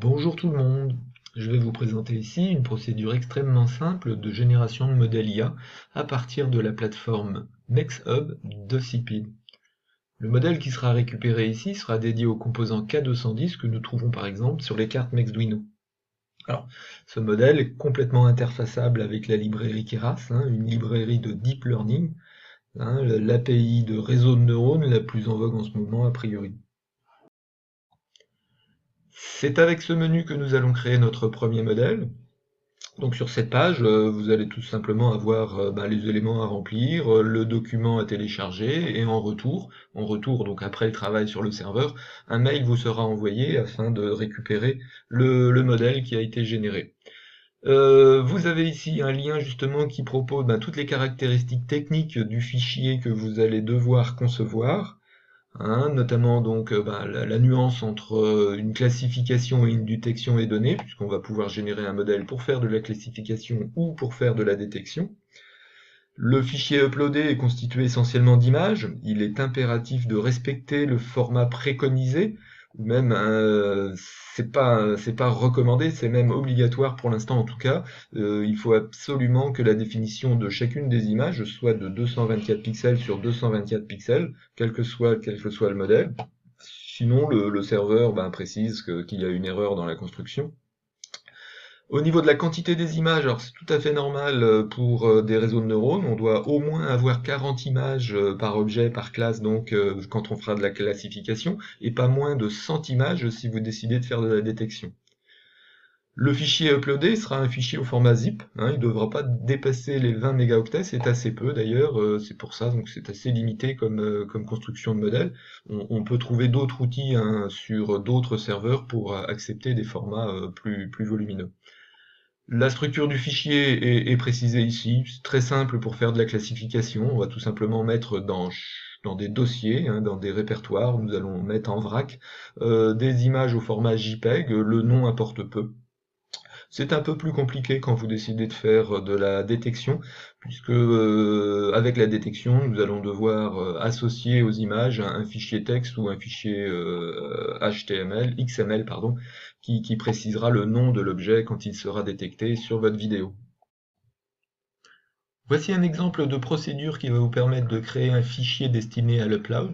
Bonjour tout le monde, je vais vous présenter ici une procédure extrêmement simple de génération de modèles IA à partir de la plateforme MexHub de CPID. Le modèle qui sera récupéré ici sera dédié au composant K210 que nous trouvons par exemple sur les cartes Mexduino. Alors, ce modèle est complètement interfaçable avec la librairie Keras, une librairie de deep learning, l'API de réseau de neurones la plus en vogue en ce moment a priori. C'est avec ce menu que nous allons créer notre premier modèle. Donc sur cette page, vous allez tout simplement avoir les éléments à remplir, le document à télécharger, et en retour, donc après le travail sur le serveur, un mail vous sera envoyé afin de récupérer le modèle qui a été généré. Vous avez ici un lien justement qui propose toutes les caractéristiques techniques du fichier que vous allez devoir concevoir. Notamment donc la nuance entre une classification et une détection est donnée, puisqu'on va pouvoir générer un modèle pour faire de la classification ou pour faire de la détection. Le fichier uploadé est constitué essentiellement d'images. Il est impératif de respecter le format préconisé, ou même c'est pas recommandé, c'est même obligatoire pour l'instant en tout cas. Il faut absolument que la définition de chacune des images soit de 224 pixels sur 224 pixels, quel que soit le modèle. Sinon, le serveur précise qu'il y a une erreur dans la construction. Au niveau de la quantité des images, alors c'est tout à fait normal pour des réseaux de neurones, on doit au moins avoir 40 images par objet, par classe, donc quand on fera de la classification, et pas moins de 100 images si vous décidez de faire de la détection. Le fichier uploadé sera un fichier au format zip, il ne devra pas dépasser les 20 mégaoctets, c'est assez peu d'ailleurs, c'est pour ça, donc c'est assez limité comme construction de modèle. On peut trouver d'autres outils sur d'autres serveurs pour accepter des formats plus volumineux. La structure du fichier est précisée ici, c'est très simple pour faire de la classification, on va tout simplement mettre dans des dossiers, dans des répertoires, nous allons mettre en vrac des images au format JPEG, le nom importe peu. C'est un peu plus compliqué quand vous décidez de faire de la détection, puisque avec la détection, nous allons devoir associer aux images un fichier texte ou un fichier XML, pardon, qui précisera le nom de l'objet quand il sera détecté sur votre vidéo. Voici un exemple de procédure qui va vous permettre de créer un fichier destiné à l'upload.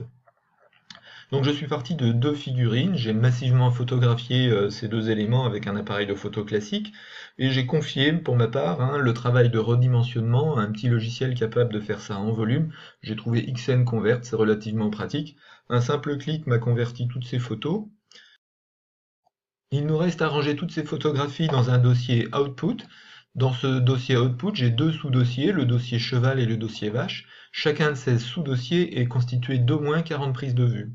Donc je suis parti de deux figurines, j'ai massivement photographié ces deux éléments avec un appareil de photo classique, et j'ai confié pour ma part le travail de redimensionnement à un petit logiciel capable de faire ça en volume. J'ai trouvé XNConvert, c'est relativement pratique. Un simple clic m'a converti toutes ces photos. Il nous reste à ranger toutes ces photographies dans un dossier Output. Dans ce dossier Output, j'ai deux sous-dossiers, le dossier cheval et le dossier vache. Chacun de ces sous-dossiers est constitué d'au moins 40 prises de vue.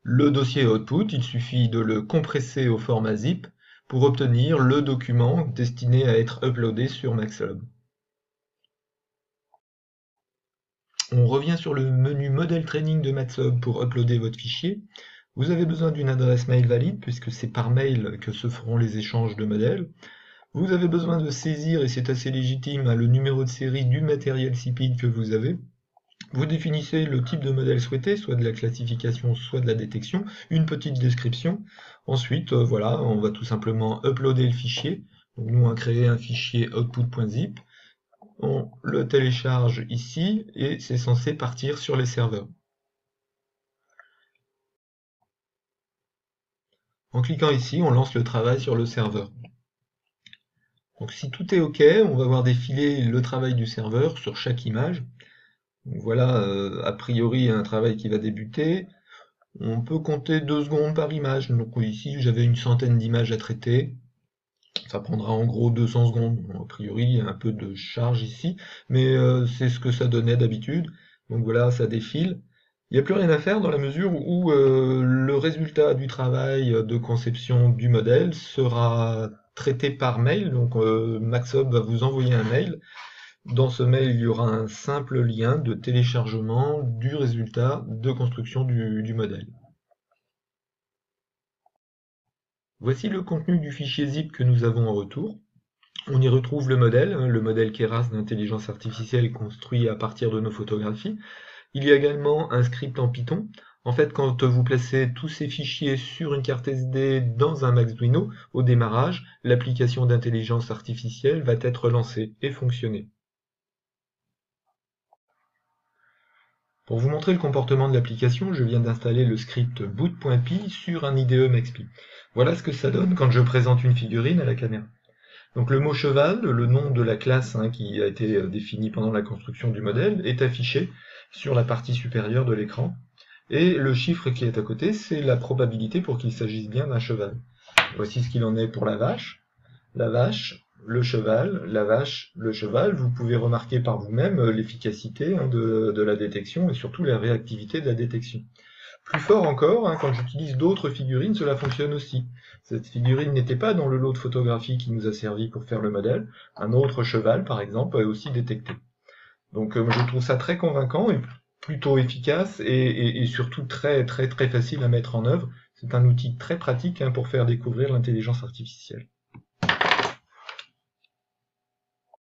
Le dossier Output, il suffit de le compresser au format zip pour obtenir le document destiné à être uploadé sur MaxHub. On revient sur le menu Model Training de MaxHub pour uploader votre fichier. Vous avez besoin d'une adresse mail valide puisque c'est par mail que se feront les échanges de modèles. Vous avez besoin de saisir, et c'est assez légitime, le numéro de série du matériel CPID que vous avez. Vous définissez le type de modèle souhaité, soit de la classification, soit de la détection, une petite description. Ensuite, voilà, on va tout simplement uploader le fichier. Donc nous, on va créer un fichier output.zip. On le télécharge ici et c'est censé partir sur les serveurs. En cliquant ici, on lance le travail sur le serveur. Donc si tout est OK, on va voir défiler le travail du serveur sur chaque image. Donc voilà, a priori, un travail qui va débuter. On peut compter 2 secondes par image. Donc ici, j'avais une centaine d'images à traiter. Ça prendra en gros 200 secondes. Bon, a priori, il y a un peu de charge ici, mais c'est ce que ça donnait d'habitude. Donc voilà, ça défile. Il n'y a plus rien à faire dans la mesure où le résultat du travail de conception du modèle sera traité par mail. Donc MaxHub va vous envoyer un mail. Dans ce mail, il y aura un simple lien de téléchargement du résultat de construction du modèle. Voici le contenu du fichier zip que nous avons en retour. On y retrouve le modèle Keras d'intelligence artificielle construit à partir de nos photographies. Il y a également un script en Python. En fait, quand vous placez tous ces fichiers sur une carte SD dans un Arduino, au démarrage, l'application d'intelligence artificielle va être lancée et fonctionner. Pour vous montrer le comportement de l'application, je viens d'installer le script boot.py sur un IDE MXP. Voilà ce que ça donne quand je présente une figurine à la caméra. Donc le mot cheval, le nom de la classe qui a été définie pendant la construction du modèle, est affiché sur la partie supérieure de l'écran. Et le chiffre qui est à côté, c'est la probabilité pour qu'il s'agisse bien d'un cheval. Voici ce qu'il en est pour la vache, le cheval, la vache, le cheval. Vous pouvez remarquer par vous-même l'efficacité de la détection et surtout la réactivité de la détection. Plus fort encore, quand j'utilise d'autres figurines, cela fonctionne aussi. Cette figurine n'était pas dans le lot de photographie qui nous a servi pour faire le modèle. Un autre cheval, par exemple, est aussi détecté. Donc je trouve ça très convaincant et plutôt efficace et surtout très très très facile à mettre en œuvre. C'est un outil très pratique pour faire découvrir l'intelligence artificielle.